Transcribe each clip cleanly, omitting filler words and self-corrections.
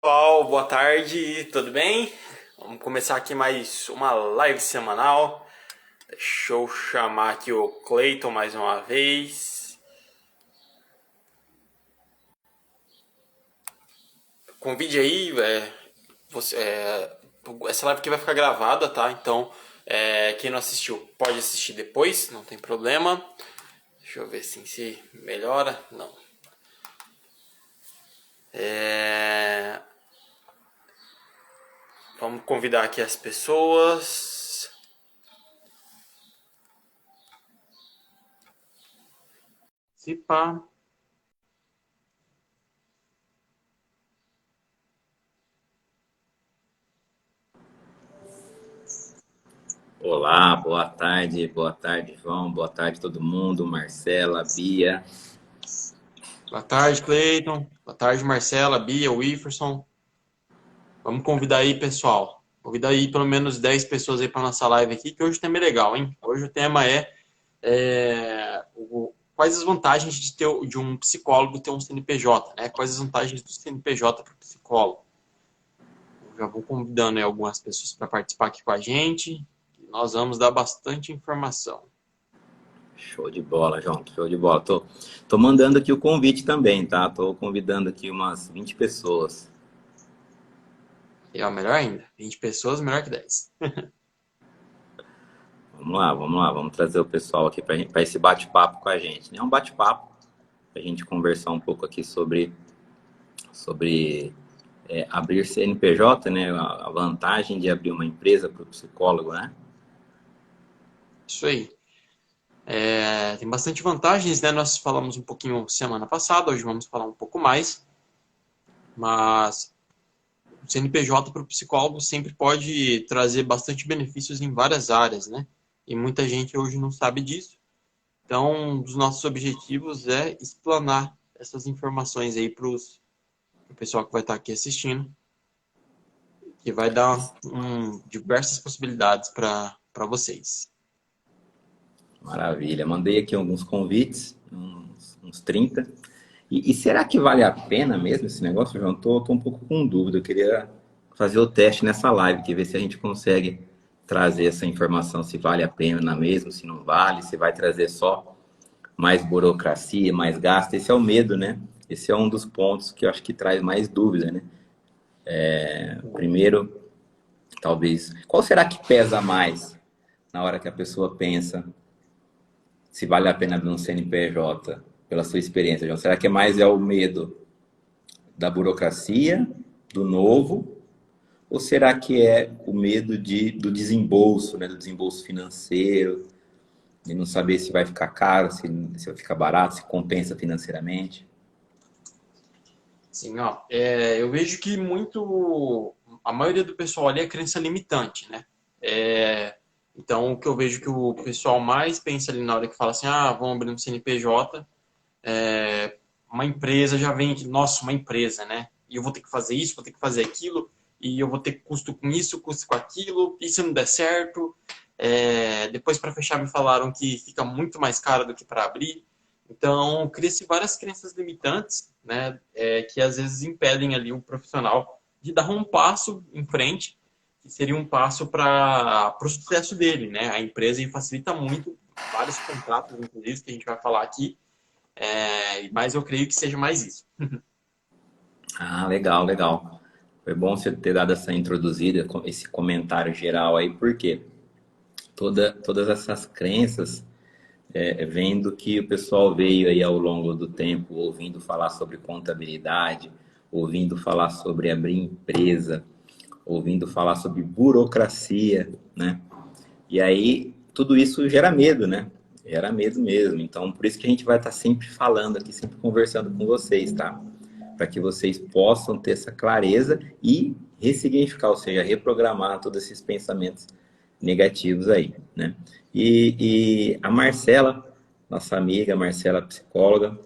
Pessoal, boa tarde, tudo bem? Vamos começar aqui mais uma live semanal. Deixa eu chamar aqui o Cleiton mais uma vez. Convide aí, essa live aqui vai ficar gravada, tá? Então, quem não assistiu pode assistir depois, não tem problema. Deixa eu ver se melhora. Não. Vamos convidar aqui as pessoas. Se pá. Olá, boa tarde, João, boa tarde todo mundo, Marcela, Bia. Boa tarde, Cleiton. Boa tarde, Marcela, Bia, Wifferson. Vamos convidar aí, pessoal. Convidar aí pelo menos 10 pessoas aí para nossa live aqui, que hoje o tema é legal, hein? Hoje o tema quais as vantagens de um psicólogo ter um CNPJ, né? Quais as vantagens do CNPJ para o psicólogo? Eu já vou convidando aí algumas pessoas para participar aqui com a gente. Nós vamos dar bastante informação. Show de bola, João, show de bola. Tô mandando aqui o convite também, tá? Tô convidando aqui umas 20 pessoas. E ó, melhor ainda, 20 pessoas, melhor que 10. Vamos lá, vamos trazer o pessoal aqui para esse bate-papo com a gente. É um bate-papo para a gente conversar um pouco aqui sobre abrir CNPJ, né? A vantagem de abrir uma empresa para o psicólogo, né? Isso aí. Tem bastante vantagens, né? Nós falamos um pouquinho semana passada, hoje vamos falar um pouco mais. Mas o CNPJ para o psicólogo sempre pode trazer bastante benefícios em várias áreas, né? E muita gente hoje não sabe disso. Então, um dos nossos objetivos é explanar essas informações aí para o pessoal que vai estar aqui assistindo, que vai dar diversas possibilidades para vocês. Maravilha. Mandei aqui alguns convites, uns 30. E será que vale a pena mesmo esse negócio, João? Tô um pouco com dúvida. Eu queria fazer o teste nessa live, que ver se a gente consegue trazer essa informação, se vale a pena mesmo, se não vale, se vai trazer só mais burocracia, mais gasto. Esse é o medo, né? Esse é um dos pontos que eu acho que traz mais dúvida, né? Primeiro, talvez, qual será que pesa mais na hora que a pessoa pensa se vale a pena abrir um CNPJ, pela sua experiência, João? Será que é mais o medo da burocracia, do novo, ou será que é o medo do desembolso, né, do desembolso financeiro, de não saber se vai ficar caro, se vai ficar barato, se compensa financeiramente? Sim, ó, eu vejo que a maioria do pessoal ali é crença limitante, né? Então, o que eu vejo que o pessoal mais pensa ali na hora que fala assim, vamos abrir um CNPJ, uma empresa já vem aqui, nossa, uma empresa, né? E eu vou ter que fazer isso, vou ter que fazer aquilo, e eu vou ter custo com isso, custo com aquilo, e se não der certo? Depois, para fechar, me falaram que fica muito mais caro do que para abrir. Então, cria-se várias crenças limitantes, né? Que às vezes impedem ali o profissional de dar um passo em frente, que seria um passo para o sucesso dele, né? A empresa facilita muito, vários contratos, inclusive, que a gente vai falar aqui, mas eu creio que seja mais isso. Ah, legal, legal. Foi bom você ter dado essa introduzida, esse comentário geral aí, porque todas essas crenças vendo que o pessoal veio aí ao longo do tempo ouvindo falar sobre contabilidade, ouvindo falar sobre abrir empresa, ouvindo falar sobre burocracia, né? E aí tudo isso gera medo, né? Gera medo mesmo. Então, por isso que a gente vai estar sempre falando aqui, sempre conversando com vocês, tá? Para que vocês possam ter essa clareza e ressignificar, ou seja, reprogramar todos esses pensamentos negativos aí, né? E a Marcela, nossa amiga, Marcela, psicóloga,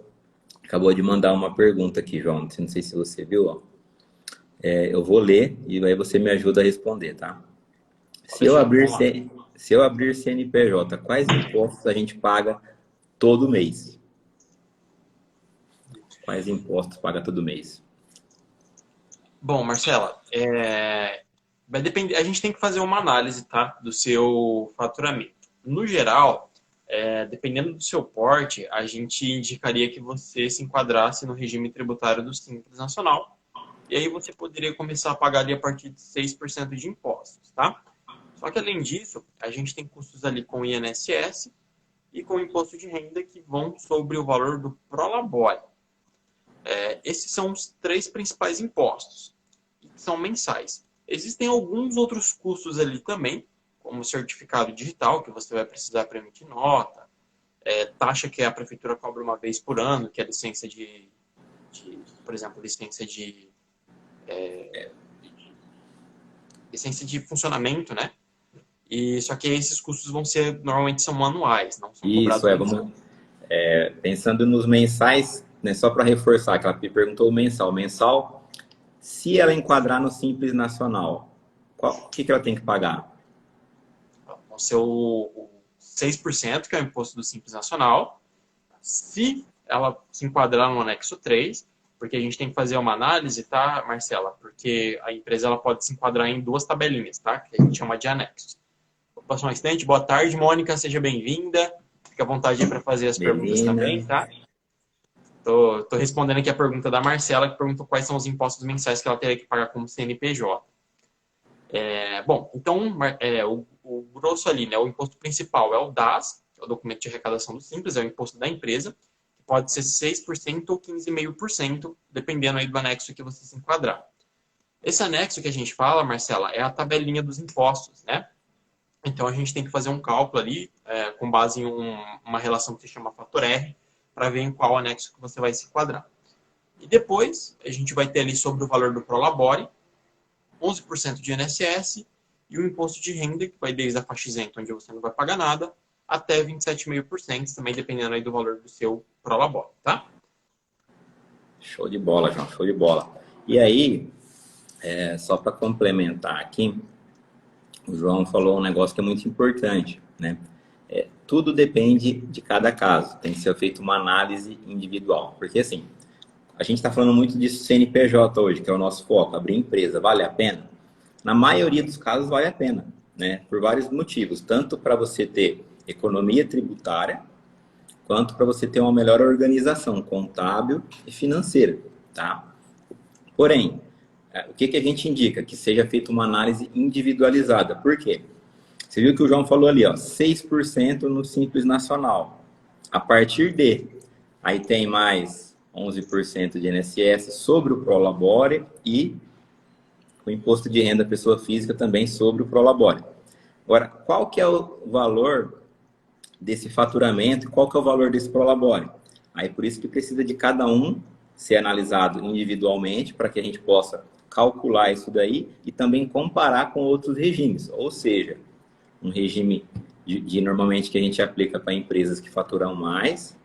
acabou de mandar uma pergunta aqui, João. Não sei se você viu, ó. Eu vou ler e aí você me ajuda a responder, tá? Pode Se eu deixar, abrir, vamos lá. se eu abrir CNPJ, quais impostos a gente paga todo mês? Quais impostos paga todo mês? Bom, Marcela, vai depender, a gente tem que fazer uma análise, tá, do seu faturamento. No geral, dependendo do seu porte, a gente indicaria que você se enquadrasse no regime tributário do Simples Nacional. E aí você poderia começar a pagar ali a partir de 6% de impostos, tá? Só que além disso, a gente tem custos ali com o INSS e com o imposto de renda que vão sobre o valor do Prolabore. Esses são os três principais impostos, que são mensais. Existem alguns outros custos ali também, como o certificado digital, que você vai precisar para emitir nota, taxa que a prefeitura cobra uma vez por ano, que é licença por exemplo, licença de funcionamento, né? E só que esses custos normalmente são anuais, não são cobrados Vamos, pensando nos mensais, né, só para reforçar, que ela me perguntou o mensal. Mensal, se ela enquadrar no Simples Nacional, o que ela tem que pagar? Vão ser o 6%, que é o imposto do Simples Nacional. Se ela se enquadrar no anexo 3, porque a gente tem que fazer uma análise, tá, Marcela? Porque a empresa ela pode se enquadrar em duas tabelinhas, tá? Que a gente chama de anexos. Vou passar um instante. Boa tarde, Mônica. Seja bem-vinda. Fica à vontade aí para fazer as perguntas também, tá? Tô respondendo aqui a pergunta da Marcela, que perguntou quais são os impostos mensais que ela teria que pagar como CNPJ. Bom, então, o grosso ali, né? O imposto principal é o DAS, que é o documento de arrecadação do Simples, é o imposto da empresa, que pode ser 6% ou 15,5%, dependendo aí do anexo que você se enquadrar. Esse anexo que a gente fala, Marcela, é a tabelinha dos impostos, né? Então, a gente tem que fazer um cálculo ali, com base em uma relação que se chama fator R, para ver em qual anexo que você vai se enquadrar. E depois, a gente vai ter ali sobre o valor do Prolabore, 11% de INSS e o imposto de renda, que vai desde a faixa isenta, onde você não vai pagar nada, até 27,5%, também dependendo aí do valor do seu Prolabore, tá? Show de bola, João, show de bola. E aí, só para complementar aqui, o João falou um negócio que é muito importante, né? Tudo depende de cada caso, tem que ser feita uma análise individual, porque assim, a gente está falando muito de CNPJ hoje, que é o nosso foco, abrir empresa, vale a pena? Na maioria dos casos vale a pena, né? Por vários motivos, tanto para você ter economia tributária, quanto para você ter uma melhor organização contábil e financeira, tá? Porém, o que a gente indica? Que seja feita uma análise individualizada. Por quê? Você viu que o João falou ali, ó, 6% no Simples Nacional. A partir de, aí tem mais 11% de INSS sobre o Prolabore e o imposto de renda pessoa física também sobre o Prolabore. Agora, qual que é o valor desse faturamento e qual que é o valor desse Prolabore? Aí por isso que precisa de cada um ser analisado individualmente para que a gente possa calcular isso daí e também comparar com outros regimes. Ou seja, um regime normalmente que a gente aplica para empresas que faturam mais,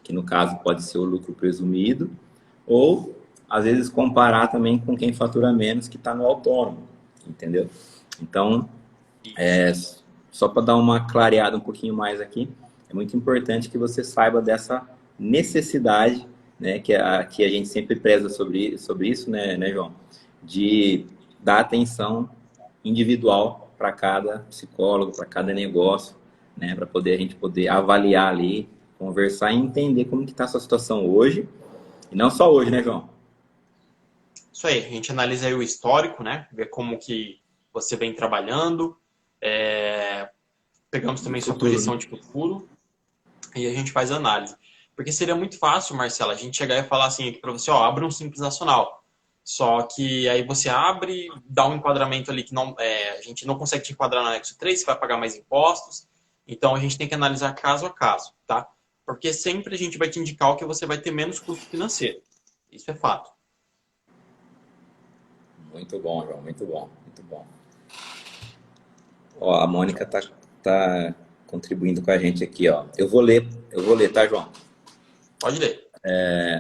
que no caso pode ser o lucro presumido, ou às vezes comparar também com quem fatura menos, que está no autônomo, entendeu? Então, só para dar uma clareada um pouquinho mais aqui, é muito importante que você saiba dessa necessidade, né, que a gente sempre preza sobre isso, né, João? De dar atenção individual para cada psicólogo, para cada negócio, né, para a gente poder avaliar ali, conversar e entender como que está a sua situação hoje, e não só hoje, né, João? Isso aí, a gente analisa aí o histórico, né, ver como que você vem trabalhando, pegamos também sua projeção de futuro e a gente faz análise. Porque seria muito fácil, Marcela, a gente chegar e falar assim para você, ó, abre um Simples Nacional. Só que aí você abre, dá um enquadramento ali que a gente não consegue te enquadrar no anexo 3, você vai pagar mais impostos. Então a gente tem que analisar caso a caso, tá? Porque sempre a gente vai te indicar o que você vai ter menos custo financeiro. Isso é fato. Muito bom, João, muito bom, muito bom. Ó, a Mônica tá contribuindo com a gente aqui, ó. Eu vou ler, tá, João? Pode ler.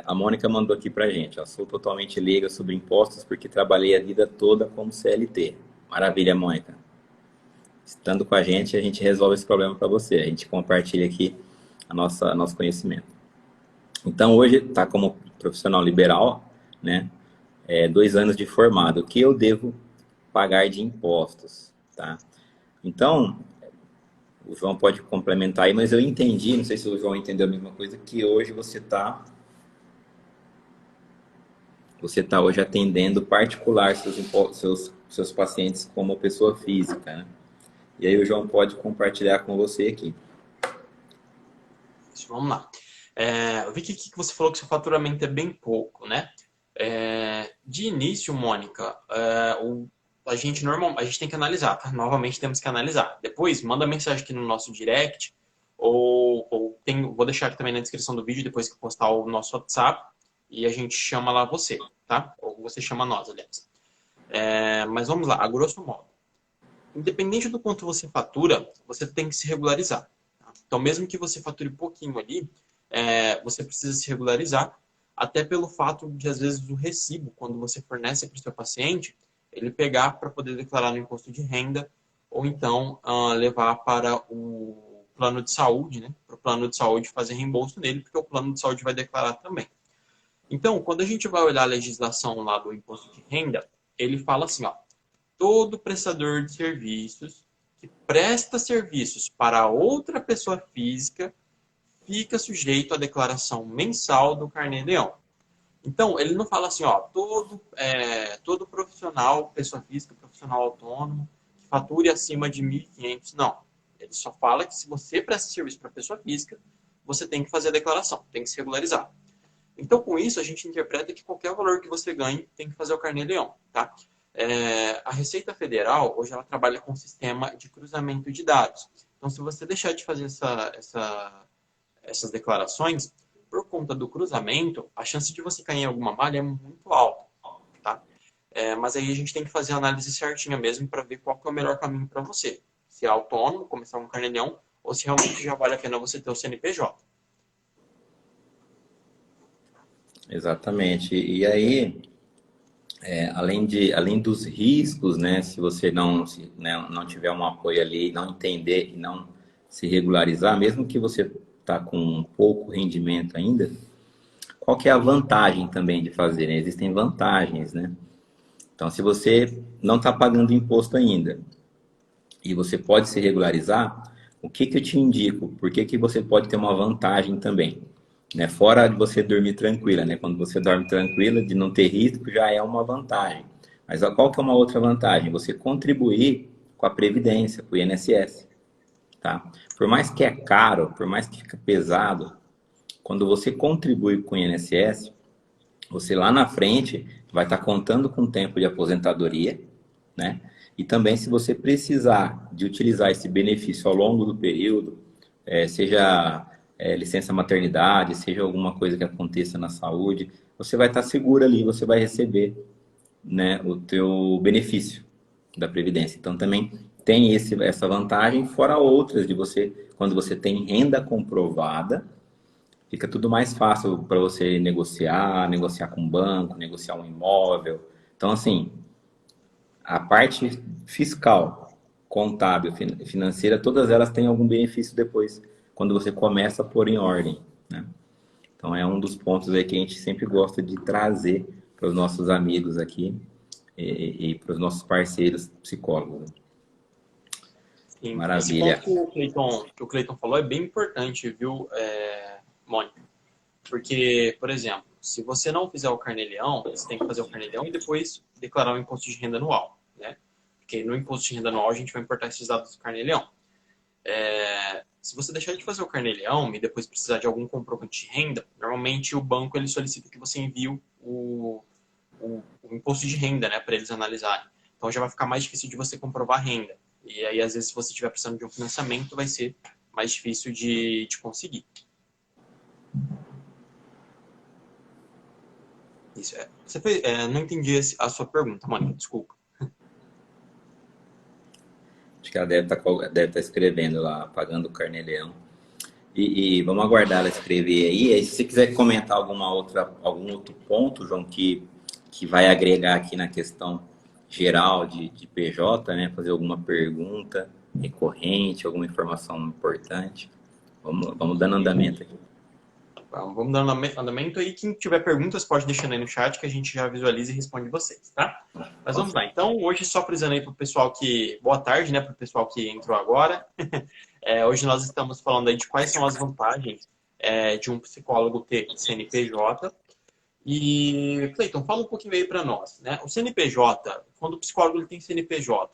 A Mônica mandou aqui pra gente, ó. Sou totalmente leiga sobre impostos porque trabalhei a vida toda como CLT. Maravilha, Mônica. Estando com a gente resolve esse problema para você. A gente compartilha aqui nosso conhecimento. Então, hoje, tá como profissional liberal, né? 2 anos de formado, o que eu devo pagar de impostos, tá? Então, o João pode complementar aí, mas eu entendi, não sei se o João entendeu a mesma coisa, que hoje você tá hoje atendendo particular seus pacientes como pessoa física, né? E aí o João pode compartilhar com você aqui. Vamos lá. Eu vi que você falou que seu faturamento é bem pouco, né? De início, Mônica, a gente tem que analisar, tá? Novamente temos que analisar. Depois, manda mensagem aqui no nosso direct, vou deixar aqui também na descrição do vídeo, depois que postar o nosso WhatsApp, e a gente chama lá você, tá? Ou você chama nós, aliás. Mas vamos lá, a grosso modo. Independente do quanto você fatura, você tem que se regularizar. Tá? Então, mesmo que você fature pouquinho ali, você precisa se regularizar, até pelo fato de, às vezes, o recibo, quando você fornece para o seu paciente, ele pegar para poder declarar no imposto de renda, ou então levar para o plano de saúde, né? Para o plano de saúde fazer reembolso nele, porque o plano de saúde vai declarar também. Então, quando a gente vai olhar a legislação lá do imposto de renda, ele fala assim, ó, todo prestador de serviços que presta serviços para outra pessoa física fica sujeito à declaração mensal do Carnê-Leão. Então, ele não fala assim, ó, todo profissional, pessoa física, profissional autônomo, que fature acima de 1.500, não. Ele só fala que se você presta serviço para pessoa física, você tem que fazer a declaração, tem que se regularizar. Então, com isso, a gente interpreta que qualquer valor que você ganhe tem que fazer o Carnê-Leão, tá? A Receita Federal, hoje, ela trabalha com um sistema de cruzamento de dados. Então, se você deixar de fazer essas declarações, por conta do cruzamento, a chance de você cair em alguma malha é muito alta, tá? Mas aí a gente tem que fazer a análise certinha mesmo para ver qual que é o melhor caminho para você. Se é autônomo, começar um Carnê-Leão, ou se realmente já vale a pena você ter o CNPJ. Exatamente. E aí, além dos riscos, né, se você não tiver um apoio ali, não entender e não se regularizar, mesmo que você está com pouco rendimento ainda, qual que é a vantagem também de fazer, né? Existem vantagens, né? Então, se você não está pagando imposto ainda e você pode se regularizar, o que eu te indico? Por que você pode ter uma vantagem também? Né? Fora de você dormir tranquila, né? Quando você dorme tranquila, de não ter risco, já é uma vantagem. Mas qual que é uma outra vantagem? Você contribuir com a Previdência, com o INSS. Tá? Por mais que é caro, por mais que fica pesado, quando você contribui com o INSS, você lá na frente vai estar contando com tempo de aposentadoria, né? E também se você precisar de utilizar esse benefício ao longo do período, seja licença maternidade, seja alguma coisa que aconteça na saúde, você vai estar seguro ali, você vai receber, né, o teu benefício da Previdência. Então também tem essa vantagem, fora outras de você, quando você tem renda comprovada, fica tudo mais fácil para você negociar com o banco, negociar um imóvel. Então, assim, a parte fiscal, contábil, financeira, todas elas têm algum benefício depois, quando você começa a pôr em ordem, né? Então, é um dos pontos aí que a gente sempre gosta de trazer para os nossos amigos aqui e para os nossos parceiros psicólogos. Sim, esse Maravilha. ponto que o Cleiton falou é bem importante, viu, Mônica? Porque, por exemplo, se você não fizer o Carnê-Leão, você tem que fazer o Carnê-Leão e depois declarar o imposto de renda anual, né? Porque no imposto de renda anual a gente vai importar esses dados do Carnê-Leão. Se você deixar de fazer o Carnê-Leão e depois precisar de algum comprovante de renda, normalmente o banco ele solicita que você envie o imposto de renda, né, para eles analisarem. Então já vai ficar mais difícil de você comprovar a renda. E aí, às vezes, se você estiver precisando de um financiamento, vai ser mais difícil de conseguir. Isso é. Não entendi a sua pergunta, Mônica, desculpa. Acho que ela deve estar escrevendo lá, pagando o Carnê-Leão. E vamos aguardar ela escrever aí. E se você quiser comentar algum outro ponto, João, que vai agregar aqui na questão geral de PJ, né? Fazer alguma pergunta recorrente, alguma informação importante. Vamos dando andamento aqui. Vamos dando andamento aí. Quem tiver perguntas pode deixar aí no chat que a gente já visualiza e responde vocês, tá? Mas vamos lá. Então, hoje só frisando aí para o pessoal que... Boa tarde, né? Para o pessoal que entrou agora. Hoje nós estamos falando aí de quais são as vantagens de um psicólogo ter CNPJ. E, Cleiton, fala um pouquinho aí para nós, né? O CNPJ, quando o psicólogo ele tem CNPJ,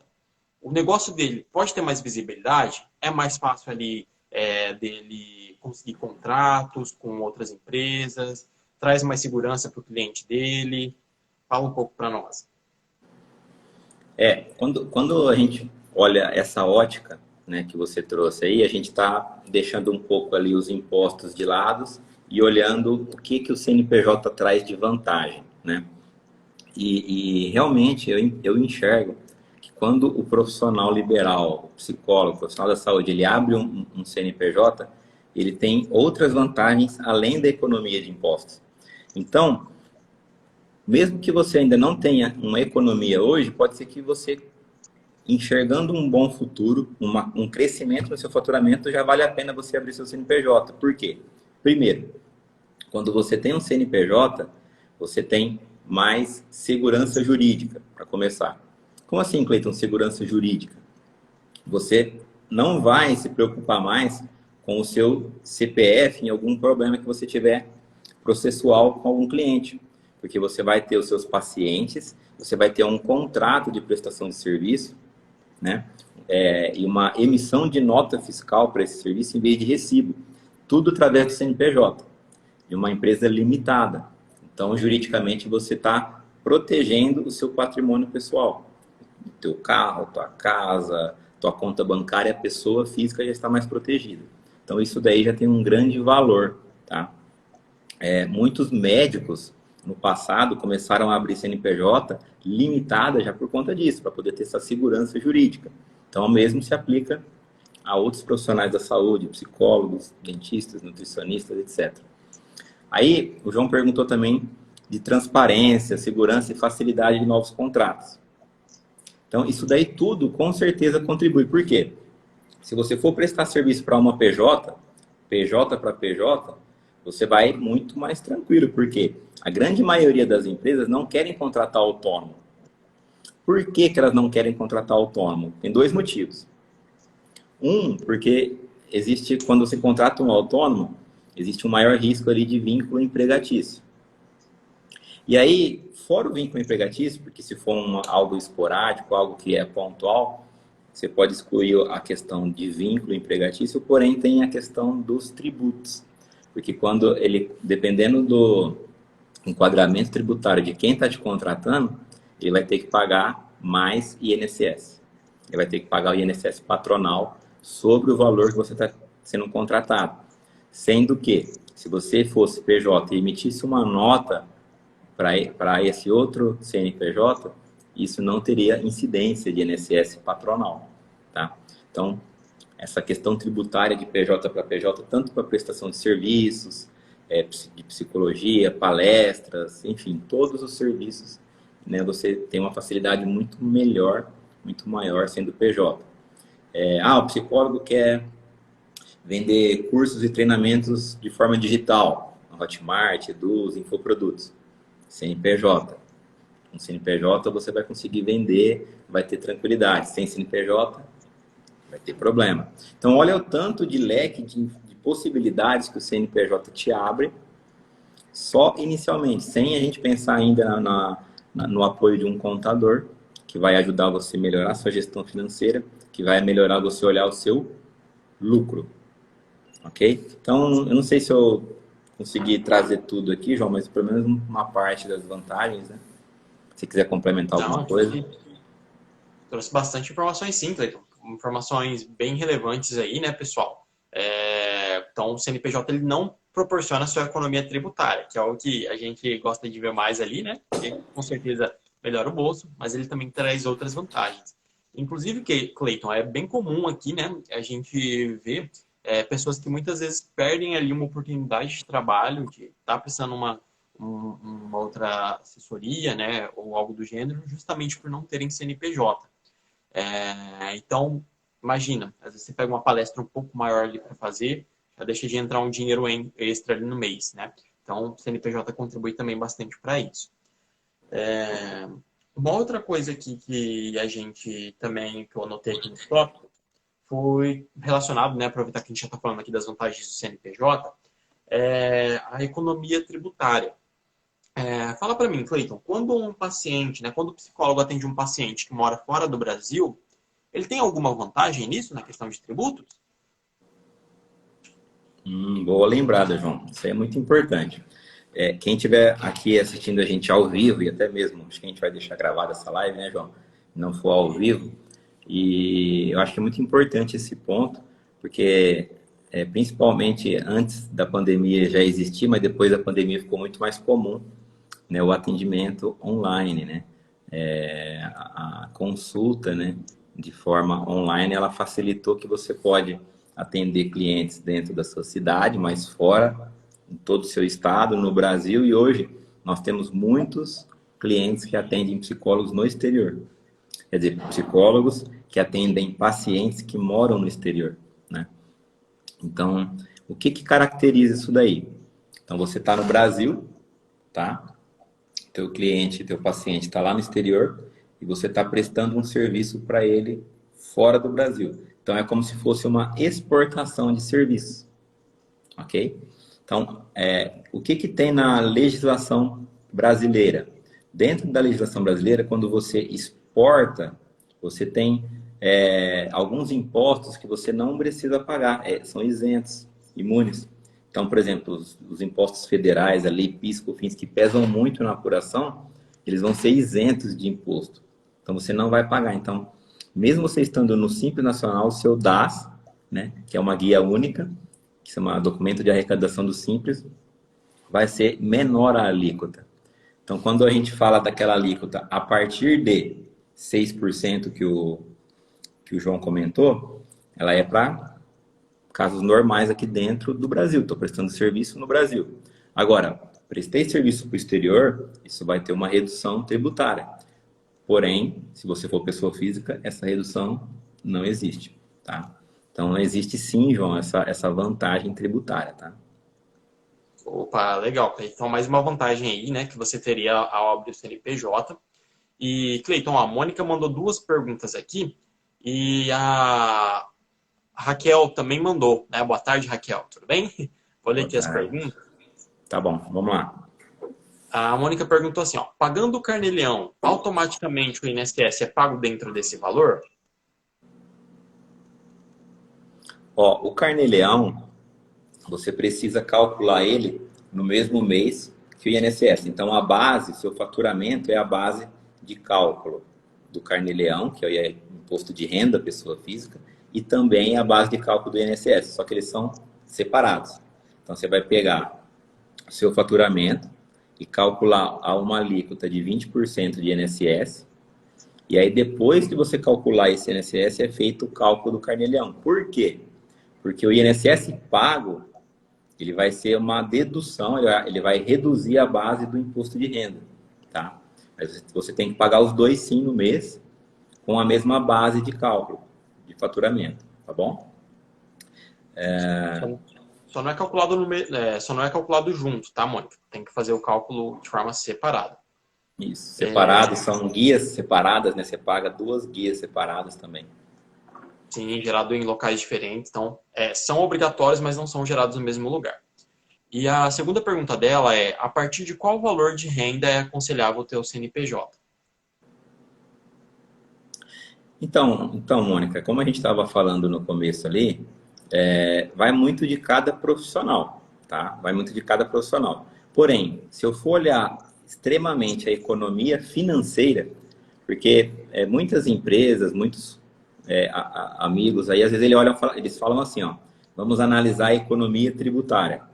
o negócio dele pode ter mais visibilidade? É mais fácil ali dele conseguir contratos com outras empresas? Traz mais segurança para o cliente dele? Fala um pouco para nós. Quando a gente olha essa ótica, né, que você trouxe aí, a gente está deixando um pouco ali os impostos de lado e olhando o que o CNPJ traz de vantagem, né? E realmente eu enxergo que quando o profissional liberal, o psicólogo, o profissional da saúde, ele abre um CNPJ, ele tem outras vantagens além da economia de impostos. Então, mesmo que você ainda não tenha uma economia hoje, pode ser que você, enxergando um bom futuro, um crescimento no seu faturamento, já vale a pena você abrir seu CNPJ. Por quê? Primeiro, quando você tem um CNPJ, você tem mais segurança jurídica, para começar. Como assim, Cleiton, segurança jurídica? Você não vai se preocupar mais com o seu CPF em algum problema que você tiver processual com algum cliente, porque você vai ter os seus pacientes, você vai ter um contrato de prestação de serviço, né? E uma emissão de nota fiscal para esse serviço em vez de recibo. Tudo através do CNPJ, de uma empresa limitada. Então, juridicamente, você está protegendo o seu patrimônio pessoal. O teu carro, tua casa, tua conta bancária, a pessoa física já está mais protegida. Então, isso daí já tem um grande valor, tá? Muitos médicos, no passado, começaram a abrir CNPJ limitada já por conta disso, para poder ter essa segurança jurídica. Então, o mesmo se aplica a outros profissionais da saúde, psicólogos, dentistas, nutricionistas, etc. Aí, o João perguntou também de transparência, segurança e facilidade de novos contratos. Então, isso daí tudo, com certeza, contribui. Por quê? Se você for prestar serviço para uma PJ, PJ para PJ, você vai muito mais tranquilo, porque a grande maioria das empresas não querem contratar autônomo. Por que elas não querem contratar autônomo? Tem dois motivos. Um, porque existe, quando você contrata um autônomo, existe um maior risco ali de vínculo empregatício. E aí, fora o vínculo empregatício, porque se for algo esporádico, algo que é pontual, você pode excluir a questão de vínculo empregatício, porém tem a questão dos tributos. Porque quando ele, dependendo do enquadramento tributário de quem está te contratando, ele vai ter que pagar mais INSS. Ele vai ter que pagar o INSS patronal sobre o valor que você está sendo contratado. Sendo que, se você fosse PJ e emitisse uma nota para esse outro CNPJ, isso não teria incidência de INSS patronal, tá? Então, essa questão tributária de PJ para PJ, tanto para prestação de serviços, de psicologia, palestras, enfim, todos os serviços, né, você tem uma facilidade muito melhor, muito maior sendo PJ. O psicólogo quer vender cursos e treinamentos de forma digital, no Hotmart, Eduz, Infoprodutos, CNPJ. Com CNPJ você vai conseguir vender, vai ter tranquilidade. Sem CNPJ, vai ter problema. Então, olha o tanto de leque de possibilidades que o CNPJ te abre, só inicialmente, sem a gente pensar ainda no apoio de um contador, que vai ajudar você a melhorar a sua gestão financeira, que vai melhorar você olhar o seu lucro. Ok? Então, eu não sei se eu consegui trazer tudo aqui, João, mas pelo menos uma parte das vantagens, né? Se quiser complementar alguma coisa. Trouxe bastante informações sim, Cleiton. Informações bem relevantes aí, né, pessoal? Então, o CNPJ ele não proporciona a sua economia tributária, que é algo que a gente gosta de ver mais ali, né? Porque, com certeza, melhora o bolso, mas ele também traz outras vantagens. Inclusive, Cleiton, é bem comum aqui, né? A gente vê pessoas que muitas vezes perdem ali uma oportunidade de trabalho, de estar precisando uma outra assessoria, né? Ou algo do gênero, justamente por não terem CNPJ. Então, imagina, às vezes você pega uma palestra um pouco maior ali para fazer, já deixa de entrar um dinheiro extra ali no mês, né? Então, o CNPJ contribui também bastante para isso. Uma outra coisa aqui que a gente também, que eu anotei aqui no tópico, foi relacionado, né, aproveitar que a gente já está falando aqui das vantagens do CNPJ, a economia tributária. Fala para mim, Cleiton, quando um paciente, né, quando o psicólogo atende um paciente que mora fora do Brasil, ele tem alguma vantagem nisso, na questão de tributos? Boa lembrada, João. Isso aí é muito importante. Quem estiver aqui assistindo a gente ao vivo, e até mesmo, acho que a gente vai deixar gravada essa live, né, João? Não for ao vivo. E eu acho que é muito importante esse ponto, porque principalmente antes da pandemia já existia, mas depois da pandemia ficou muito mais comum, né, o atendimento online, né? A consulta, né, de forma online, ela facilitou que você pode atender clientes dentro da sua cidade, mas fora, em todo o seu estado, no Brasil, e hoje nós temos muitos clientes que atendem psicólogos no exterior. Quer dizer, psicólogos que atendem pacientes que moram no exterior, né? Então, o que caracteriza isso daí? Então, você está no Brasil, tá? Teu cliente, teu paciente está lá no exterior e você está prestando um serviço para ele fora do Brasil. Então, é como se fosse uma exportação de serviços, ok? Então, o que tem na legislação brasileira? Dentro da legislação brasileira, quando você exporta, você tem alguns impostos que você não precisa pagar, são isentos, imunes. Então, por exemplo, os impostos federais, ali, PIS, COFINS, que pesam muito na apuração, eles vão ser isentos de imposto. Então, você não vai pagar. Então, mesmo você estando no Simples Nacional, o seu DAS, né, que é uma guia única, que se chama Documento de Arrecadação do Simples, vai ser menor a alíquota. Então, quando a gente fala daquela alíquota a partir de 6% que o João comentou, ela é para casos normais aqui dentro do Brasil. Estou prestando serviço no Brasil. Agora, prestei serviço para o exterior, isso vai ter uma redução tributária. Porém, se você for pessoa física, essa redução não existe, tá? Então, existe sim, João, essa vantagem tributária, tá? Opa, legal, Cleiton. Então, mais uma vantagem aí, né, que você teria ao abrir o CNPJ. E, Cleiton, a Mônica mandou duas perguntas aqui e a Raquel também mandou, né? Boa tarde, Raquel, tudo bem? Vou ler aqui as perguntas. Tá bom, vamos lá. A Mônica perguntou assim, ó, pagando o carnê-leão, automaticamente o INSS é pago dentro desse valor? Ó, o carnê-leão, você precisa calcular ele no mesmo mês que o INSS. Então, a base, seu faturamento é a base de cálculo do carnê-leão, que é o imposto de renda pessoa física, e também a base de cálculo do INSS, só que eles são separados. Então, você vai pegar o seu faturamento e calcular a uma alíquota de 20% de INSS, e aí depois que você calcular esse INSS, é feito o cálculo do carnê-leão. Por quê? Porque o INSS pago, ele vai ser uma dedução, ele vai reduzir a base do imposto de renda, tá? Mas você tem que pagar os dois sim no mês, com a mesma base de cálculo, de faturamento, tá bom? Só não é calculado só não é calculado junto, tá, Mônica? Tem que fazer o cálculo de forma separada. Isso, separados, são guias separadas, né? Você paga duas guias separadas também. Sim, gerado em locais diferentes. Então, são obrigatórios, mas não são gerados no mesmo lugar. E a segunda pergunta dela é, a partir de qual valor de renda é aconselhável ter o CNPJ? Então, Mônica, como a gente estava falando no começo ali, vai muito de cada profissional, tá? Vai muito de cada profissional. Porém, se eu for olhar extremamente a economia financeira, porque muitas empresas, muitos amigos aí, às vezes eles falam assim, ó, vamos analisar a economia tributária.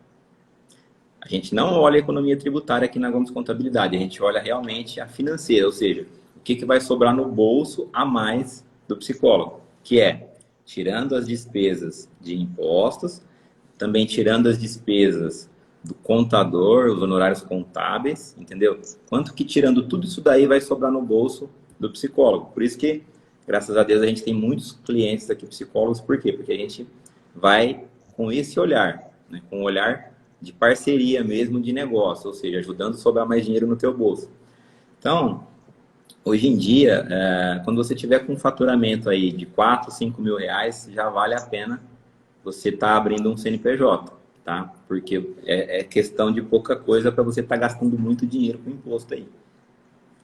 A gente não olha a economia tributária aqui na Gomes Contabilidade, a gente olha realmente a financeira, ou seja, o que vai sobrar no bolso a mais do psicólogo, que é tirando as despesas de impostos, também tirando as despesas do contador, os honorários contábeis, entendeu? Quanto que tirando tudo isso daí vai sobrar no bolso do psicólogo. Por isso que, graças a Deus, a gente tem muitos clientes aqui psicólogos. Por quê? Porque a gente vai com esse olhar, né? Com um olhar de parceria mesmo de negócio, ou seja, ajudando a sobrar mais dinheiro no teu bolso. Então, hoje em dia, quando você tiver com um faturamento aí de 4, 5 mil reais, já vale a pena você estar abrindo um CNPJ, tá? Porque é questão de pouca coisa para você estar gastando muito dinheiro com imposto aí,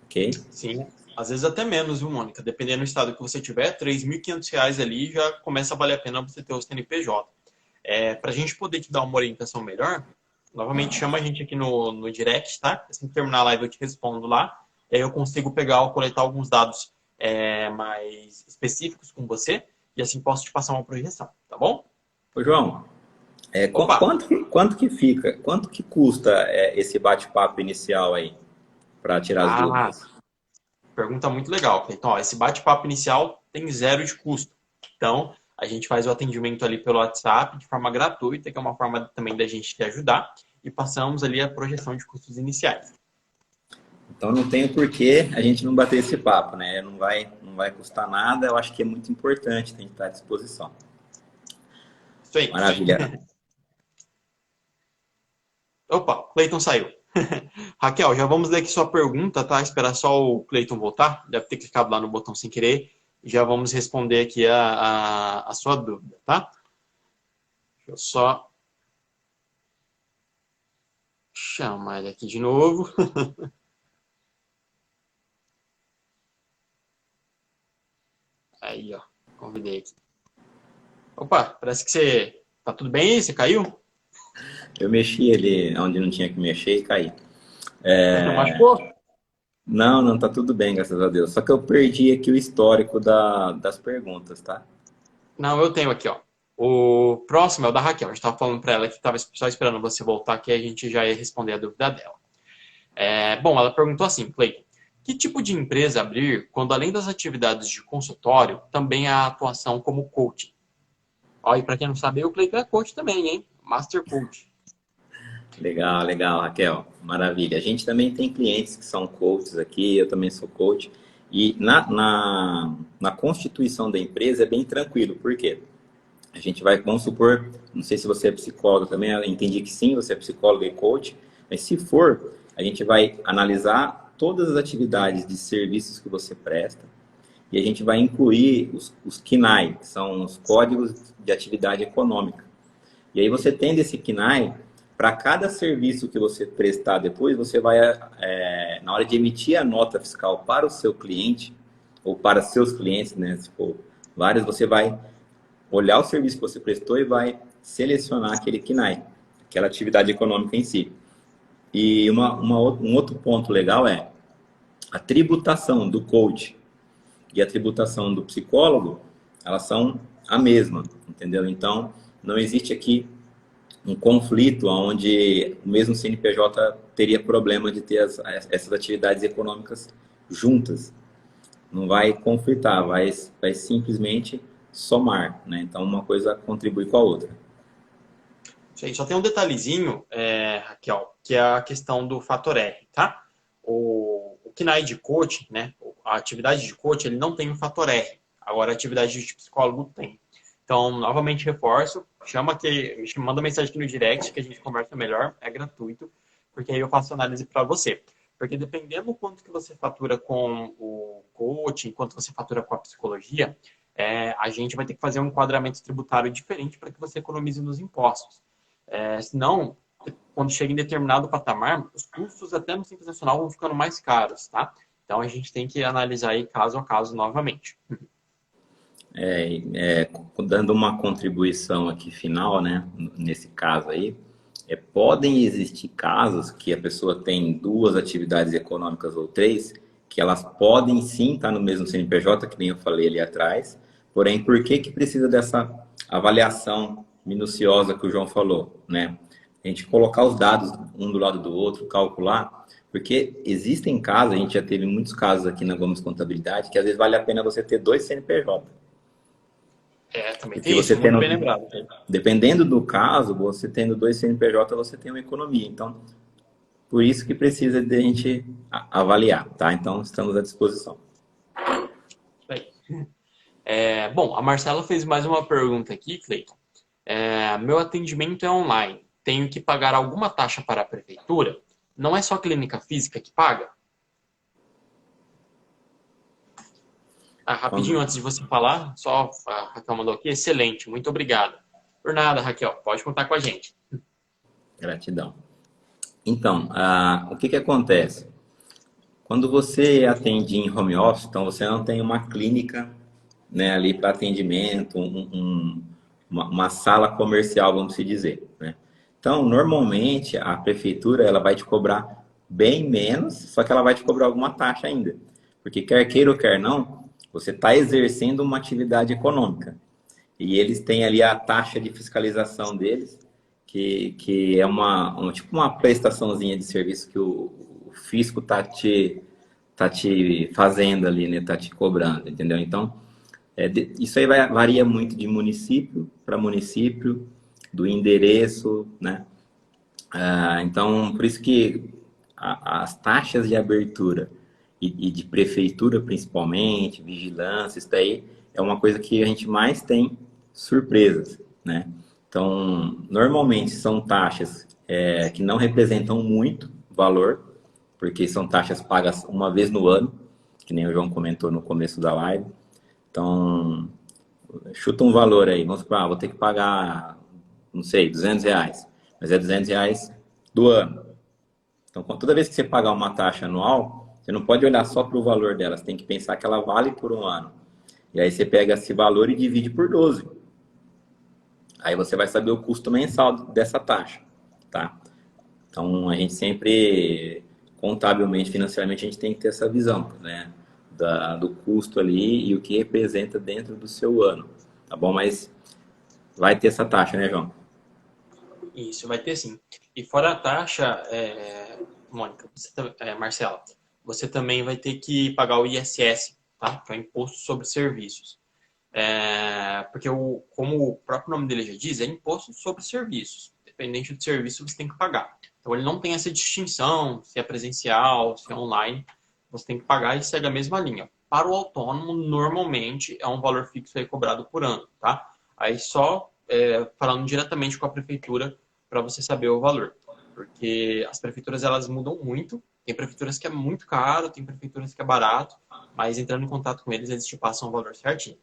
ok? Sim, às vezes até menos, viu, Mônica? Dependendo do estado que você tiver, R$ 3.500 ali já começa a valer a pena você ter o CNPJ. Para a gente poder te dar uma orientação melhor, novamente chama a gente aqui no direct, tá? Assim que terminar a live eu te respondo lá. E aí eu consigo coletar alguns dados mais específicos com você e assim posso te passar uma projeção, tá bom? Ô, João, Opa! quanto que fica, quanto que custa esse bate-papo inicial aí, para tirar as Ah, dúvidas? pergunta muito legal. Então, ó, esse bate-papo inicial tem zero de custo. Então, a gente faz o atendimento ali pelo WhatsApp de forma gratuita, que é uma forma também da gente te ajudar, e passamos ali a projeção de custos iniciais. Então não tem o porquê a gente não bater esse papo, né? Não vai custar nada, eu acho que é muito importante, tem que estar à disposição. Isso aí. Maravilha. Opa, Cleiton saiu. Raquel, já vamos ler aqui sua pergunta, tá? Esperar só o Cleiton voltar. Deve ter clicado lá no botão sem querer. Já vamos responder aqui a sua dúvida, tá? Deixa eu só chamar ele aqui de novo. Aí, ó. Convidei aqui. Opa, parece que você... Tá tudo bem aí? Você caiu? Eu mexi ele onde não tinha que mexer e caí. Machucou? Não, não, tá tudo bem, graças a Deus. Só que eu perdi aqui o histórico das perguntas, tá? Não, eu tenho aqui, ó. O próximo é o da Raquel. A gente estava falando para ela que estava só esperando você voltar, que a gente já ia responder a dúvida dela. Bom, ela perguntou assim, Cleiton, que tipo de empresa abrir quando, além das atividades de consultório, também há atuação como coaching? Ó, e para quem não sabe, o Cleiton é coach também, hein? Master Coach. Legal, legal, Raquel. Maravilha. A gente também tem clientes que são coaches aqui, eu também sou coach. E na constituição da empresa é bem tranquilo, por quê? A gente vai, vamos supor, não sei se você é psicólogo também, eu entendi que sim, você é psicólogo e coach, mas se for, a gente vai analisar todas as atividades de serviços que você presta e a gente vai incluir os KNAI, que são os Códigos de Atividade Econômica. E aí você tendo esse KNAI, para cada serviço que você prestar depois, você vai, na hora de emitir a nota fiscal para o seu cliente, ou para seus clientes, né, se for vários, você vai olhar o serviço que você prestou e vai selecionar aquele KNAI, aquela atividade econômica em si. E um outro ponto legal é a tributação do coach e a tributação do psicólogo, elas são a mesma, entendeu? Então, não existe aqui um conflito onde o mesmo CNPJ teria problema de ter essas atividades econômicas juntas. Não vai conflitar, vai simplesmente somar, né? Então, uma coisa contribui com a outra. Isso aí, só tem um detalhezinho, Raquel, que é a questão do fator R, tá? O KNAI de coach, né? A atividade de coach, ele não tem o fator R. Agora, a atividade de psicólogo tem. Então, novamente reforço, manda mensagem aqui no direct que a gente conversa melhor, é gratuito, porque aí eu faço análise para você. Porque dependendo do quanto que você fatura com o coaching, quanto você fatura com a psicologia, a gente vai ter que fazer um enquadramento tributário diferente para que você economize nos impostos. Senão, quando chega em determinado patamar, os custos até no Simples Nacional vão ficando mais caros, tá? Então, a gente tem que analisar aí caso a caso novamente. Dando uma contribuição aqui final, né, nesse caso aí, podem existir casos que a pessoa tem duas atividades econômicas ou três, que elas podem sim estar no mesmo CNPJ, que nem eu falei ali atrás, porém, por que que precisa dessa avaliação minuciosa que o João falou, né? A gente colocar os dados um do lado do outro, calcular, porque existem casos, a gente já teve muitos casos aqui na Gomes Contabilidade, que às vezes vale a pena você ter dois CNPJ. Também Porque tem isso, você muito tendo, bem lembrado. dependendo do caso, você tendo dois CNPJ, você tem uma economia. Então, por isso que precisa de a gente avaliar, tá? Então, estamos à disposição. Isso aí. Bom, a Marcela fez mais uma pergunta aqui, Cleiton. Meu atendimento é online. Tenho que pagar alguma taxa para a prefeitura? Não é só clínica física que paga? Rapidinho, Quando... antes de você falar, só a Raquel mandou aqui. Excelente, muito obrigado. Por nada, Raquel. Pode contar com a gente. Gratidão. Então, o que que acontece? Quando você atende em home office, então você não tem uma clínica, né, ali para atendimento, uma sala comercial, vamos se dizer, né? Então, normalmente, a prefeitura ela vai te cobrar bem menos, só que ela vai te cobrar alguma taxa ainda. Porque quer queira ou quer não, você está exercendo uma atividade econômica. E eles têm ali a taxa de fiscalização deles, que é tipo uma prestaçãozinha de serviço que o fisco tá te fazendo ali, né? Tá te cobrando, entendeu? Então, isso aí varia muito de município para município, do endereço, né? Então, por isso que as taxas de abertura e de prefeitura, principalmente, vigilância, isso daí é uma coisa que a gente mais tem surpresas, né? Então, normalmente são taxas que não representam muito valor, porque são taxas pagas uma vez no ano, que nem o João comentou no começo da live. Então, chuta um valor aí, vamos supor, vou ter que pagar, não sei, R$ 200, mas é R$ 200 do ano. Então, toda vez que você pagar uma taxa anual, você não pode olhar só para o valor dela, você tem que pensar que ela vale por um ano. E aí você pega esse valor e divide por 12. Aí você vai saber o custo mensal dessa taxa, tá? Então, a gente sempre, contabilmente, financeiramente, a gente tem que ter essa visão, né? Do custo ali e o que representa dentro do seu ano, tá bom? Mas vai ter essa taxa, né, João? Isso, vai ter sim. E fora a taxa, Mônica, Marcela, você também vai ter que pagar o ISS, tá? Que é o Imposto sobre Serviços. Porque, como o próprio nome dele já diz, é imposto sobre serviços. Dependente do serviço, você tem que pagar. Então, ele não tem essa distinção, se é presencial, se é online. Você tem que pagar e segue a mesma linha. Para o autônomo, normalmente, é um valor fixo aí cobrado por ano, tá? Aí só falando diretamente com a prefeitura para você saber o valor. Porque as prefeituras, elas mudam muito. Tem prefeituras que é muito caro, tem prefeituras que é barato. Mas entrando em contato com eles, eles te passam o valor certinho.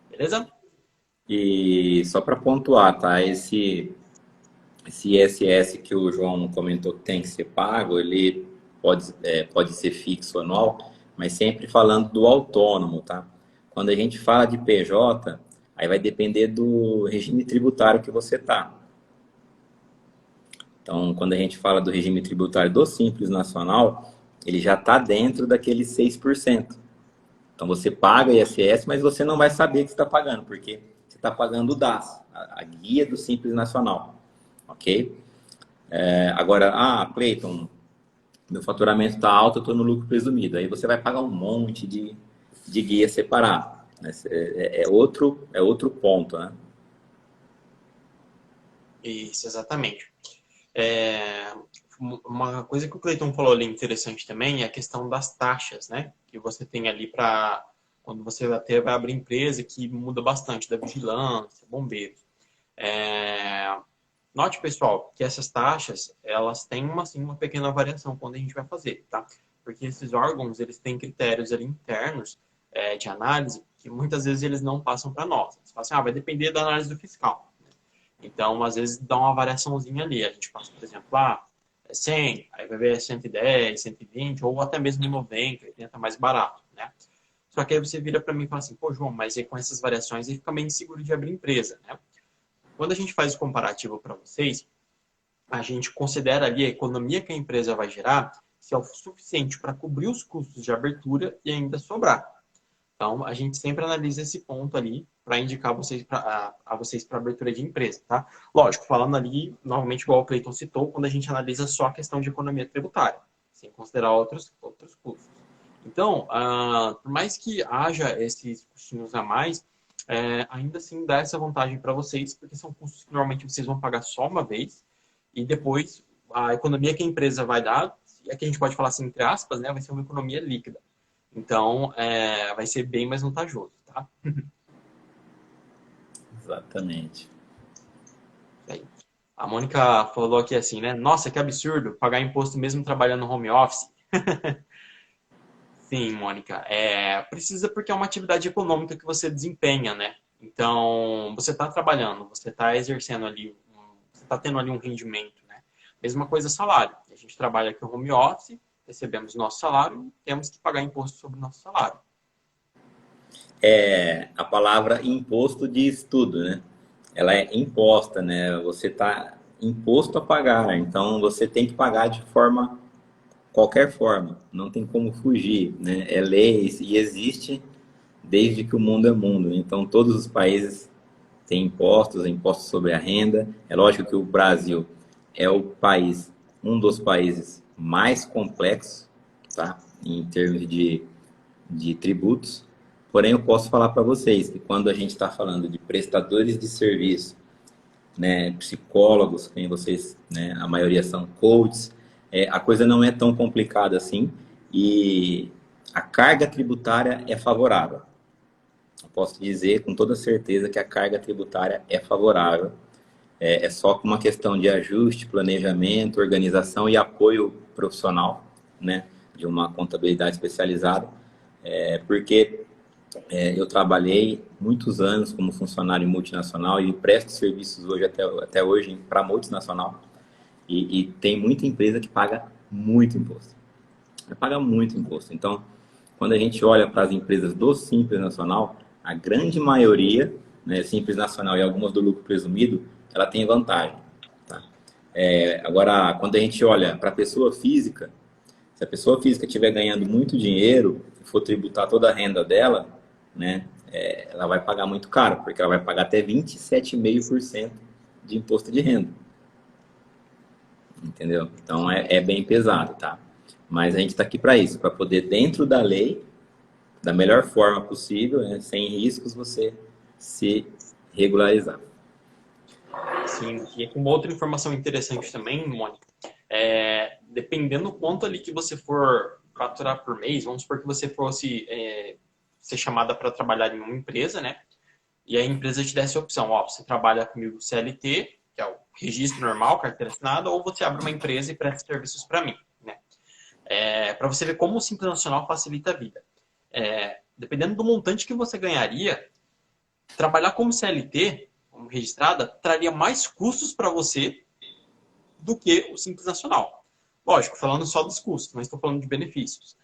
Beleza? E só para pontuar, tá? Esse ISS que o João comentou que tem que ser pago, ele pode ser fixo anual, mas sempre falando do autônomo, tá? Quando a gente fala de PJ, aí vai depender do regime tributário que você tá. Então, quando a gente fala do regime tributário do Simples Nacional, ele já está dentro daqueles 6%. Então, você paga ISS, mas você não vai saber que você está pagando, porque você está pagando o DAS, a guia do Simples Nacional, ok? Agora, Cleiton, meu faturamento está alto, eu estou no lucro presumido. Aí você vai pagar um monte de guia separado. Né? É outro ponto, né? Isso, exatamente. É, uma coisa que o Cleiton falou ali interessante também é a questão das taxas, né? Que você tem ali para quando você até vai abrir empresa, que muda bastante da vigilância, bombeiros. É, note, pessoal, que essas taxas, elas têm assim, uma pequena variação quando a gente vai fazer, tá? Porque esses órgãos, eles têm critérios ali internos de análise que muitas vezes eles não passam para nós. Eles falam assim, vai depender da análise do fiscal. Então, às vezes, dá uma variaçãozinha ali. A gente passa, por exemplo, é 100, aí vai ver 110, 120, ou até mesmo 90, 80 mais barato, né? Só que aí você vira para mim e fala assim, pô, João, mas aí com essas variações aí fica meio inseguro de abrir empresa, né? Quando a gente faz o comparativo para vocês, a gente considera ali a economia que a empresa vai gerar se é o suficiente para cobrir os custos de abertura e ainda sobrar. Então, a gente sempre analisa esse ponto ali para indicar vocês a vocês para abertura de empresa, tá? Lógico, falando ali, novamente, igual o Cleiton citou, quando a gente analisa só a questão de economia tributária, sem considerar outros custos. Então, por mais que haja esses custinhos a mais, ainda assim dá essa vantagem para vocês, porque são custos que normalmente vocês vão pagar só uma vez, e depois a economia que a empresa vai dar, é que a gente pode falar assim, entre aspas, né, vai ser uma economia líquida. Então, vai ser bem mais vantajoso, tá? Exatamente. A Mônica falou aqui assim, né? Nossa, que absurdo, pagar imposto mesmo trabalhando no home office. Sim, Mônica, precisa porque é uma atividade econômica que você desempenha, né? Então, você está trabalhando, você está exercendo ali, você está tendo ali um rendimento, né? Mesma coisa salário. A gente trabalha aqui no home office, recebemos nosso salário, temos que pagar imposto sobre o nosso salário. A palavra imposto diz tudo, né? Ela é imposta, né? Você está imposto a pagar, então você tem que pagar de qualquer forma, não tem como fugir, né? É lei e existe desde que o mundo é mundo. Então todos os países têm impostos, impostos sobre a renda. É lógico que o Brasil é um dos países mais complexos, tá? Em termos de tributos. Porém, eu posso falar para vocês que quando a gente está falando de prestadores de serviço, né, psicólogos, quem vocês, né, a maioria são coaches, a coisa não é tão complicada assim e a carga tributária é favorável. Eu posso dizer com toda certeza que a carga tributária é favorável. É só uma questão de ajuste, planejamento, organização e apoio profissional, né, de uma contabilidade especializada, porque eu trabalhei muitos anos como funcionário multinacional e presto serviços hoje até hoje para multinacional. E tem muita empresa que paga muito imposto. Paga muito imposto. Então, quando a gente olha para as empresas do Simples Nacional, a grande maioria, né, Simples Nacional e algumas do lucro presumido, ela tem vantagem. Tá? Agora, quando a gente olha para a pessoa física, se a pessoa física estiver ganhando muito dinheiro, for tributar toda a renda dela, né, ela vai pagar muito caro, porque ela vai pagar até 27,5% de imposto de renda. Entendeu? Então é bem pesado, tá? Mas a gente está aqui para isso, para poder, dentro da lei, da melhor forma possível, né, sem riscos, você se regularizar. Sim, e uma outra informação interessante também, Mônica, dependendo do quanto ali que você for faturar por mês, vamos supor que você fosse ser chamada para trabalhar em uma empresa, né? E a empresa te desse a opção, ó, você trabalha comigo CLT, que é o registro normal, carteira assinada, ou você abre uma empresa e presta serviços para mim, né? Para você ver como o Simples Nacional facilita a vida. Dependendo do montante que você ganharia, trabalhar como CLT, como registrada, traria mais custos para você do que o Simples Nacional. Lógico, falando só dos custos, não estou falando de benefícios.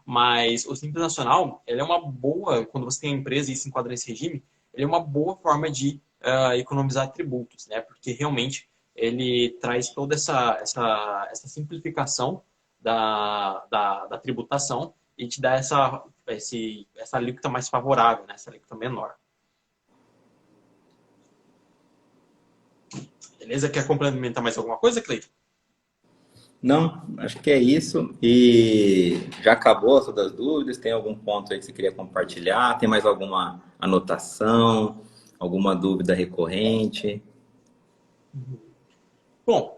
Mas o Simples Nacional, ele é uma boa, quando você tem a empresa e se enquadra nesse regime, ele é uma boa forma de economizar tributos, né? Porque realmente ele traz toda essa simplificação da tributação e te dá essa alíquota mais favorável, né? Essa alíquota menor. Beleza? Quer complementar mais alguma coisa, Cleiton? Não, acho que é isso. E já acabou todas as dúvidas? Tem algum ponto aí que você queria compartilhar? Tem mais alguma anotação? Alguma dúvida recorrente? Bom,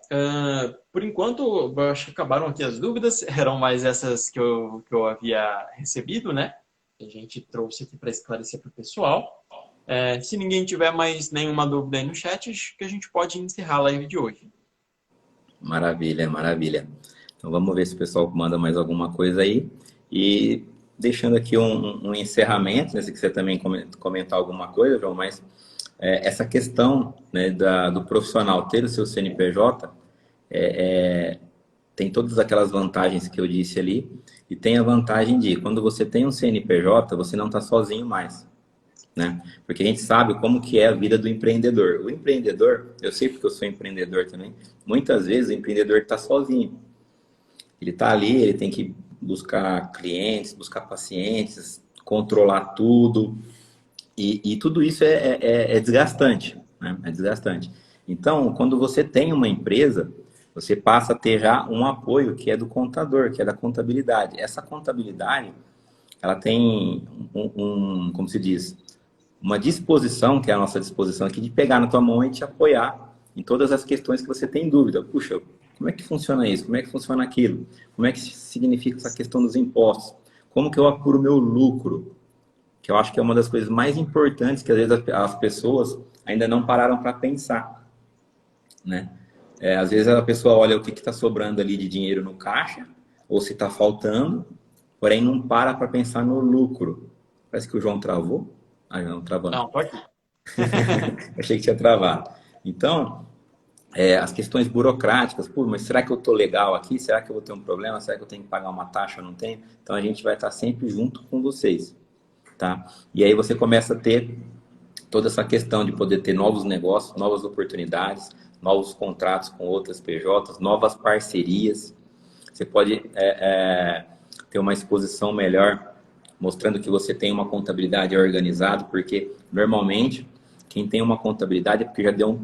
por enquanto, eu acho que acabaram aqui as dúvidas. Eram mais essas que eu havia recebido, né? A gente trouxe aqui para esclarecer para o pessoal. Se ninguém tiver mais nenhuma dúvida aí no chat, acho que a gente pode encerrar a live de hoje. Maravilha, maravilha. Então vamos ver se o pessoal manda mais alguma coisa aí. E deixando aqui um encerramento, né, se quiser também comentar alguma coisa, João, mas essa questão, né, do profissional ter o seu CNPJ tem todas aquelas vantagens que eu disse ali, e tem a vantagem de, quando você tem um CNPJ, você não está sozinho mais. Né? Porque a gente sabe como que é a vida do empreendedor. O empreendedor, eu sei porque eu sou empreendedor também, muitas vezes o empreendedor está sozinho. Ele está ali, ele tem que buscar clientes, buscar pacientes, controlar tudo, e tudo isso é desgastante, né? É desgastante. Então, quando você tem uma empresa, você passa a ter já um apoio que é do contador, que é da contabilidade. Essa contabilidade, ela tem como se diz, uma disposição, que é a nossa disposição aqui, de pegar na tua mão e te apoiar em todas as questões que você tem dúvida. Puxa, como é que funciona isso? Como é que funciona aquilo? Como é que significa essa questão dos impostos? Como que eu apuro o meu lucro? Que eu acho que é uma das coisas mais importantes que às vezes as pessoas ainda não pararam para pensar, né? Às vezes a pessoa olha o que está sobrando ali de dinheiro no caixa, ou se está faltando, porém não para pensar no lucro. Parece que o João travou. Ah, não, travando. Não, tô aqui. Achei que tinha travado. Então, as questões burocráticas, pô, mas será que eu estou legal aqui? Será que eu vou ter um problema? Será que eu tenho que pagar uma taxa ou não tenho? Então a gente vai estar sempre junto com vocês, tá? E aí você começa a ter toda essa questão de poder ter novos negócios, novas oportunidades, novos contratos com outras PJs, novas parcerias. Você pode ter uma exposição melhor, mostrando que você tem uma contabilidade organizada, porque normalmente quem tem uma contabilidade é porque já deu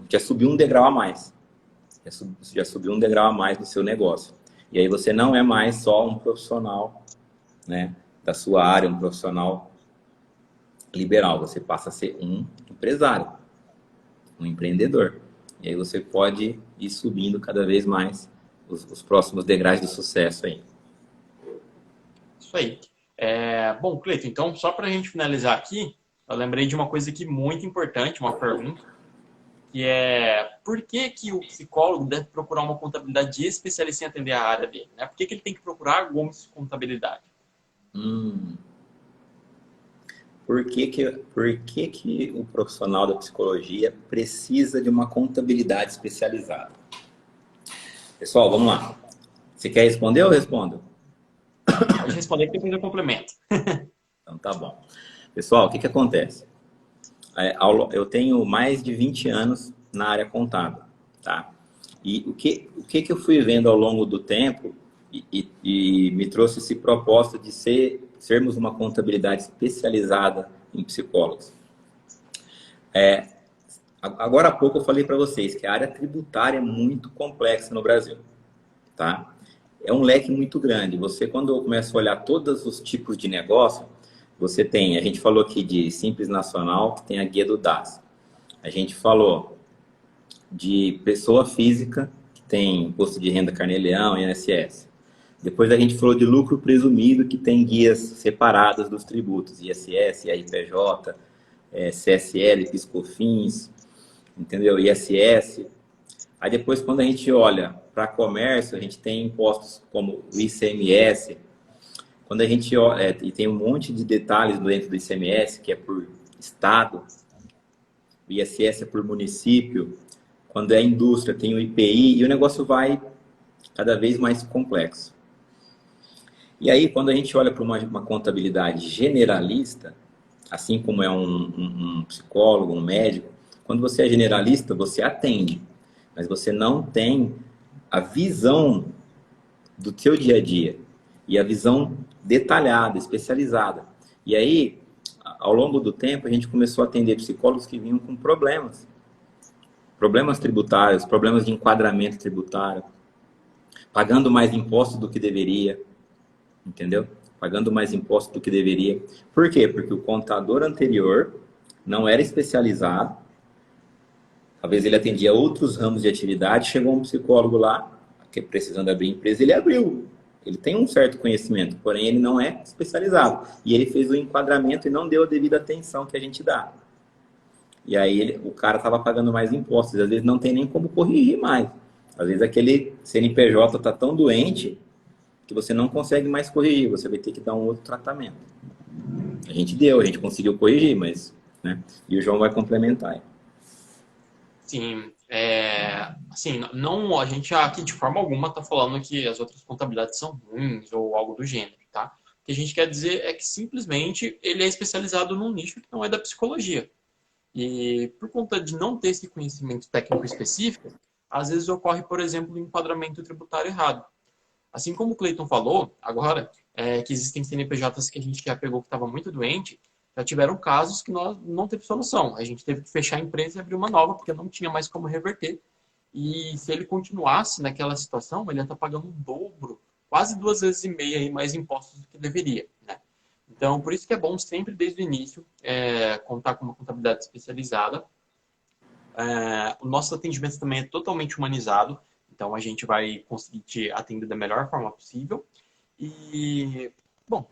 já subiu um degrau a mais. Já subiu um degrau a mais no seu negócio. E aí você não é mais só um profissional, né, da sua área, um profissional liberal. Você passa a ser um empresário, um empreendedor. E aí você pode ir subindo cada vez mais os próximos degraus do sucesso aí. Isso aí. Bom, Cleiton, então, só para a gente finalizar aqui, eu lembrei de uma coisa aqui muito importante, uma pergunta, que é por que que o psicólogo deve procurar uma contabilidade especialista em atender a área dele? Né? Por que que ele tem que procurar a Gomes Contabilidade? Hum, por que que o profissional da psicologia precisa de uma contabilidade especializada? Pessoal, vamos lá. Você quer responder ou eu respondo? Pode responder que depois eu complemento. Então tá bom. Pessoal, o que que acontece? Eu tenho mais de 20 anos na área contábil, tá? E o que eu fui vendo ao longo do tempo e me trouxe esse propósito de sermos uma contabilidade especializada em psicólogos. Agora há pouco eu falei para vocês que a área tributária é muito complexa no Brasil, tá? É um leque muito grande. Você, quando começa a olhar todos os tipos de negócio, você tem, a gente falou aqui de Simples Nacional, que tem a guia do DAS. A gente falou de pessoa física, que tem imposto de renda Carnê-Leão, INSS. Depois a gente falou de lucro presumido, que tem guias separadas dos tributos, ISS, IRPJ, CSL, PiscoFins, entendeu? ISS. Aí depois, quando a gente olha para comércio, a gente tem impostos como o ICMS. Quando a gente olha, e tem um monte de detalhes dentro do ICMS, que é por estado, o ISS é por município. Quando é indústria, tem o IPI, e o negócio vai cada vez mais complexo. E aí, quando a gente olha para uma contabilidade generalista, assim como é um psicólogo, um médico, quando você é generalista, você atende, mas você não tem a visão do seu dia a dia e a visão detalhada, especializada. E aí, ao longo do tempo, a gente começou a atender psicólogos que vinham com problemas tributários, problemas de enquadramento tributário, pagando mais impostos do que deveria, entendeu? Pagando mais impostos do que deveria. Por quê? Porque o contador anterior não era especializado, talvez ele atendia outros ramos de atividade, chegou um psicólogo lá, que precisando abrir empresa, ele abriu. Ele tem um certo conhecimento, porém ele não é especializado. E ele fez o enquadramento e não deu a devida atenção que a gente dá. E aí o cara estava pagando mais impostos. Às vezes não tem nem como corrigir mais. Às vezes aquele CNPJ está tão doente que você não consegue mais corrigir. Você vai ter que dar um outro tratamento. A gente conseguiu corrigir, mas... Né? E o João vai complementar. Sim, assim, não, a gente aqui de forma alguma está falando que as outras contabilidades são ruins ou algo do gênero, tá? O que a gente quer dizer é que simplesmente ele é especializado num nicho que não é da psicologia. E por conta de não ter esse conhecimento técnico específico, às vezes ocorre, por exemplo, um enquadramento tributário errado. Assim como o Cleiton falou, agora, que existem CNPJs que a gente já pegou que estava muito doente, já tiveram casos que nós não teve solução. A gente teve que fechar a empresa e abrir uma nova, porque não tinha mais como reverter. E se ele continuasse naquela situação, ele ia estar pagando o dobro, quase 2 vezes e meia aí mais impostos do que deveria, né? Então, por isso que é bom sempre, desde o início, contar com uma contabilidade especializada. O nosso atendimento também é totalmente humanizado, então a gente vai conseguir te atender da melhor forma possível. E, bom,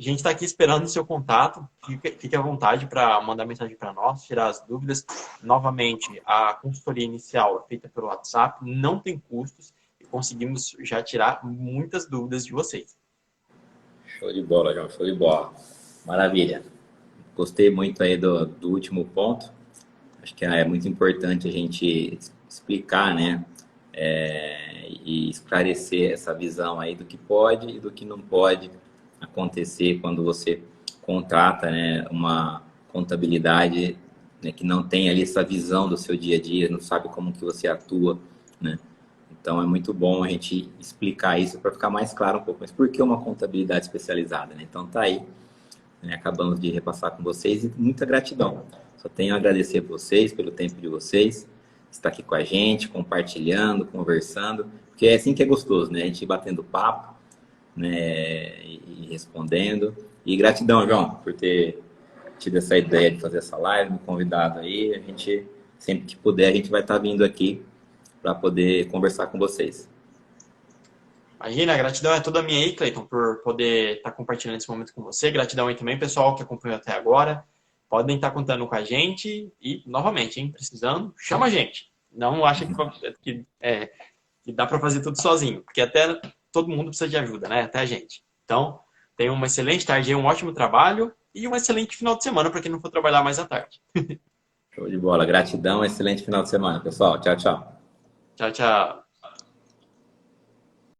A gente está aqui esperando o seu contato. Fique à vontade para mandar mensagem para nós, tirar as dúvidas. Novamente, a consultoria inicial é feita pelo WhatsApp, não tem custos e conseguimos já tirar muitas dúvidas de vocês. Show de bola, João, show de bola. Maravilha. Gostei muito aí do último ponto. Acho que é muito importante a gente explicar, né? E esclarecer essa visão aí do que pode e do que não pode acontecer quando você contrata, né, uma contabilidade, né, que não tem ali essa visão do seu dia a dia, não sabe como que você atua, né? Então é muito bom a gente explicar isso para ficar mais claro um pouco. Mas por que uma contabilidade especializada, né? Então tá aí, né, acabamos de repassar com vocês e muita gratidão. Só tenho a agradecer a vocês pelo tempo de vocês, estar aqui com a gente, compartilhando, conversando, porque é assim que é gostoso, né? A gente batendo papo, né, e respondendo. E gratidão, João, por ter tido essa ideia de fazer essa live, me convidado aí. A gente, sempre que puder, a gente vai estar vindo aqui para poder conversar com vocês. Imagina, a gratidão é toda minha aí, Cleiton, por poder estar compartilhando esse momento com você. Gratidão aí também, pessoal, que acompanhou até agora. Podem estar contando com a gente e, novamente, hein, precisando, chama a gente. Não acha que dá para fazer tudo sozinho, porque até todo mundo precisa de ajuda, né? Até a gente. Então, tenha uma excelente tarde, um ótimo trabalho e um excelente final de semana para quem não for trabalhar mais à tarde. Show de bola. Gratidão, excelente final de semana, pessoal. Tchau, tchau. Tchau, tchau.